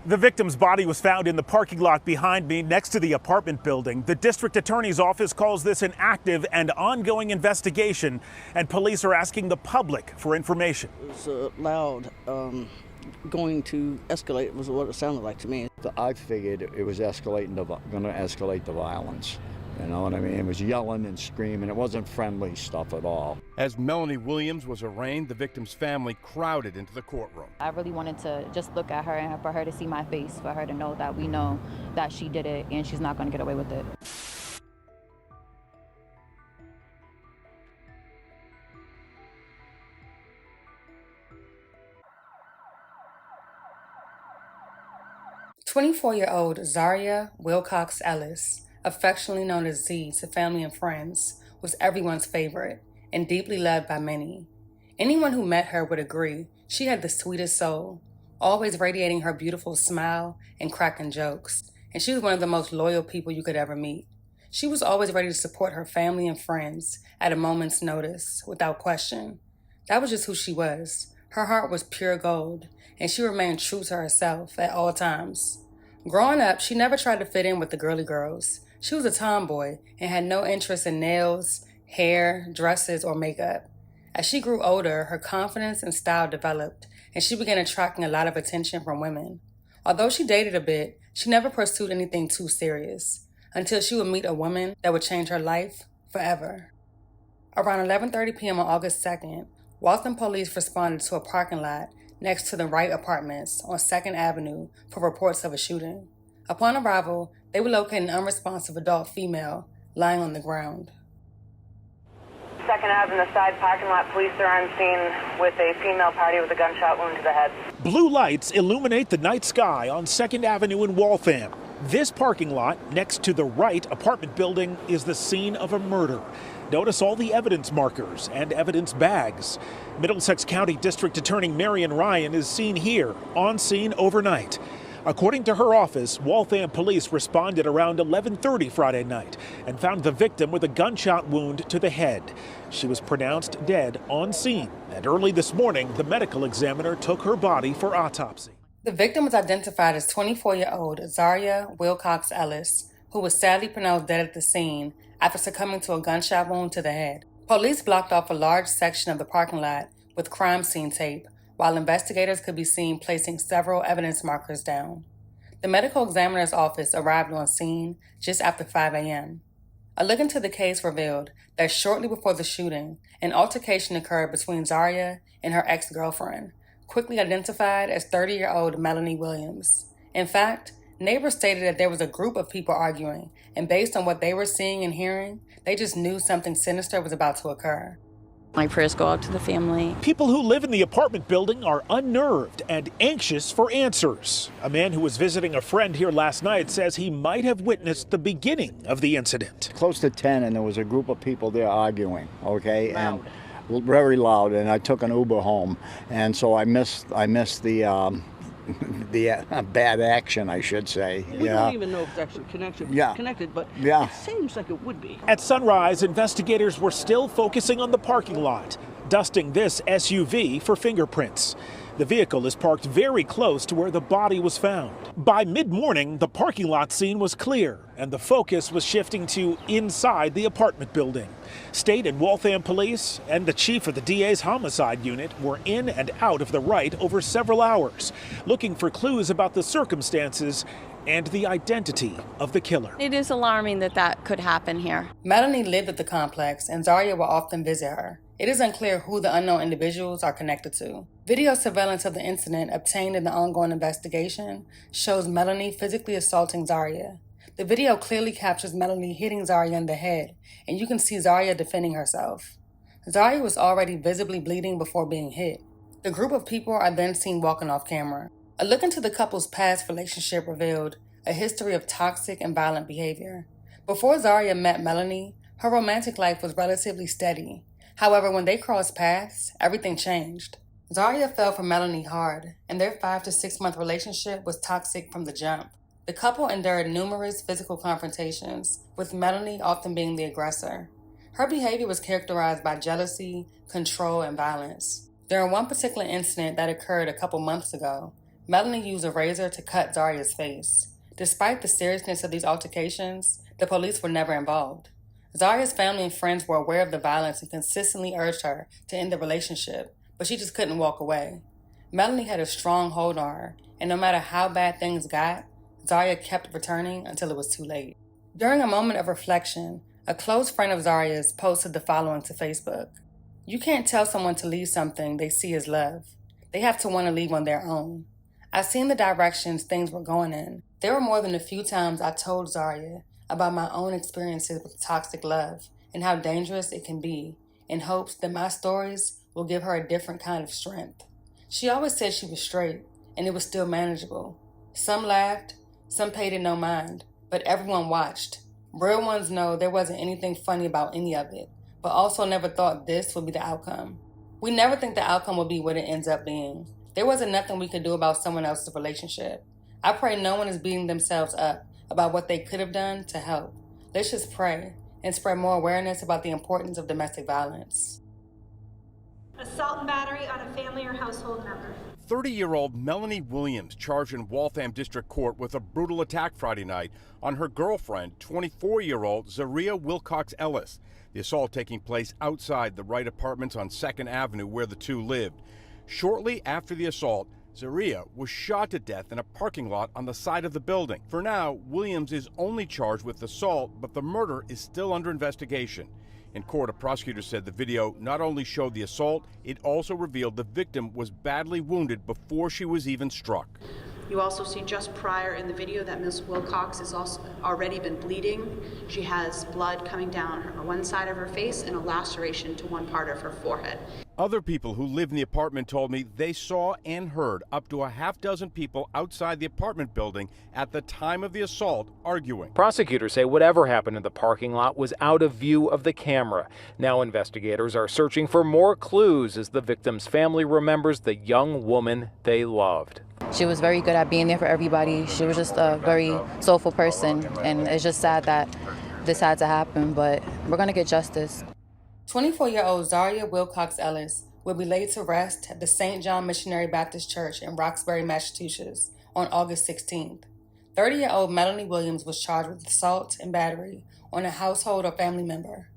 The victim's body was found in the parking lot behind me next to the apartment building. The district attorney's office calls this an active and ongoing investigation, and police are asking the public for information. It was loud, going to escalate was what it sounded like to me. I figured it was going to escalate the violence. You know what I mean? It was yelling and screaming. It wasn't friendly stuff at all. As Melanie Williams was arraigned, the victim's family crowded into the courtroom. I really wanted to just look at her and for her to see my face, for her to know that we know that she did it and she's not going to get away with it. "24-year-old Zaria Wilcox Ellis, affectionately known as Z to family and friends, was everyone's favorite and deeply loved by many. Anyone who met her would agree she had the sweetest soul, always radiating her beautiful smile and cracking jokes, and she was one of the most loyal people you could ever meet. She was always ready to support her family and friends at a moment's notice, without question. That was just who she was. Her heart was pure gold, and she remained true to herself at all times. Growing up, she never tried to fit in with the girly girls. She was a tomboy and had no interest in nails, hair, dresses, or makeup. As she grew older, her confidence and style developed, and she began attracting a lot of attention from women. Although she dated a bit, she never pursued anything too serious, until she would meet a woman that would change her life forever. Around 11:30 p.m. on August 2nd, Waltham police responded to a parking lot next to the Wright Apartments on 2nd Avenue for reports of a shooting. Upon arrival, they would locate an unresponsive adult female lying on the ground. 2nd Ave in the side parking lot, police are on scene with a female party with a gunshot wound to the head. Blue lights illuminate the night sky on 2nd Avenue in Waltham. This parking lot next to the Wright apartment building is the scene of a murder. Notice all the evidence markers and evidence bags. Middlesex County District Attorney Marion Ryan is seen here, on scene overnight. According to her office, Waltham police responded around 11:30 Friday night and found the victim with a gunshot wound to the head. She was pronounced dead on scene, and early this morning, the medical examiner took her body for autopsy. The victim was identified as 24-year-old Zaria Wilcox Ellis, who was sadly pronounced dead at the scene after succumbing to a gunshot wound to the head. Police blocked off a large section of the parking lot with crime scene tape, while investigators could be seen placing several evidence markers down. The medical examiner's office arrived on scene just after 5 a.m. A look into the case revealed that shortly before the shooting, an altercation occurred between Zaria and her ex-girlfriend, quickly identified as 30-year-old Melanie Williams. In fact, neighbors stated that there was a group of people arguing, and based on what they were seeing and hearing, they just knew something sinister was about to occur. My prayers go out to the family. People who live in the apartment building are unnerved and anxious for answers. A man who was visiting a friend here last night says he might have witnessed the beginning of the incident. Close to 10, and there was a group of people there arguing, okay? Loud. And very loud, and I took an Uber home, and so I missed the bad action, I should say. We don't even know if it's actually connected, but it seems like it would be. At sunrise, investigators were still focusing on the parking lot, dusting this SUV for fingerprints. The vehicle is parked very close to where the body was found. By mid-morning, the parking lot scene was clear, and the focus was shifting to inside the apartment building. State and Waltham police and the chief of the DA's homicide unit were in and out of the Wright over several hours, looking for clues about the circumstances and the identity of the killer. It is alarming that that could happen here. Melanie lived at the complex, and Zaria would often visit her. It is unclear who the unknown individuals are connected to. Video surveillance of the incident obtained in the ongoing investigation shows Melanie physically assaulting Zaria. The video clearly captures Melanie hitting Zaria in the head, and you can see Zaria defending herself. Zaria was already visibly bleeding before being hit. The group of people are then seen walking off camera. A look into the couple's past relationship revealed a history of toxic and violent behavior. Before Zaria met Melanie, her romantic life was relatively steady. However, when they crossed paths, everything changed. Zaria fell for Melanie hard, and their 5 to 6 month relationship was toxic from the jump. The couple endured numerous physical confrontations, with Melanie often being the aggressor. Her behavior was characterized by jealousy, control, and violence. During one particular incident that occurred a couple months ago, Melanie used a razor to cut Zaria's face. Despite the seriousness of these altercations, the police were never involved. Zaria's family and friends were aware of the violence and consistently urged her to end the relationship, but she just couldn't walk away. Melanie had a strong hold on her, and no matter how bad things got, Zaria kept returning until it was too late. During a moment of reflection, a close friend of Zaria's posted the following to Facebook. You can't tell someone to leave something they see as love. They have to want to leave on their own. I've seen the directions things were going in. There were more than a few times I told Zaria about my own experiences with toxic love and how dangerous it can be, in hopes that my stories will give her a different kind of strength. She always said she was straight, and it was still manageable. Some laughed, some paid it no mind, but everyone watched. Real ones know there wasn't anything funny about any of it, but also never thought this would be the outcome. We never think the outcome will be what it ends up being. There wasn't nothing we could do about someone else's relationship. I pray no one is beating themselves up about what they could have done to help. Let's just pray and spread more awareness about the importance of domestic violence. Assault and battery on a family or household member. 30-year-old Melanie Williams charged in Waltham District Court with a brutal attack Friday night on her girlfriend, 24-year-old Zaria Wilcox Ellis. The assault taking place outside the Wright Apartments on 2nd Avenue where the two lived. Shortly after the assault, Zaria was shot to death in a parking lot on the side of the building. For now, Williams is only charged with assault, but the murder is still under investigation. In court, a prosecutor said the video not only showed the assault, it also revealed the victim was badly wounded before she was even struck. You also see just prior in the video that Ms. Wilcox has also already been bleeding. She has blood coming down one side of her face and a laceration to one part of her forehead. Other people who live in the apartment told me they saw and heard up to a half dozen people outside the apartment building at the time of the assault arguing. Prosecutors say whatever happened in the parking lot was out of view of the camera. Now investigators are searching for more clues as the victim's family remembers the young woman they loved. She was very good at being there for everybody. She was just a very soulful person, and it's just sad that this had to happen, but we're going to get justice. 24-year-old Zaria Wilcox Ellis will be laid to rest at the St. John Missionary Baptist Church in Roxbury, Massachusetts on August 16th. 30-year-old Melanie Williams was charged with assault and battery on a household or family member.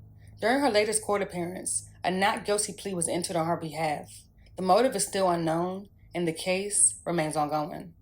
During her latest court appearance, a not guilty plea was entered on her behalf. The motive is still unknown, and the case remains ongoing.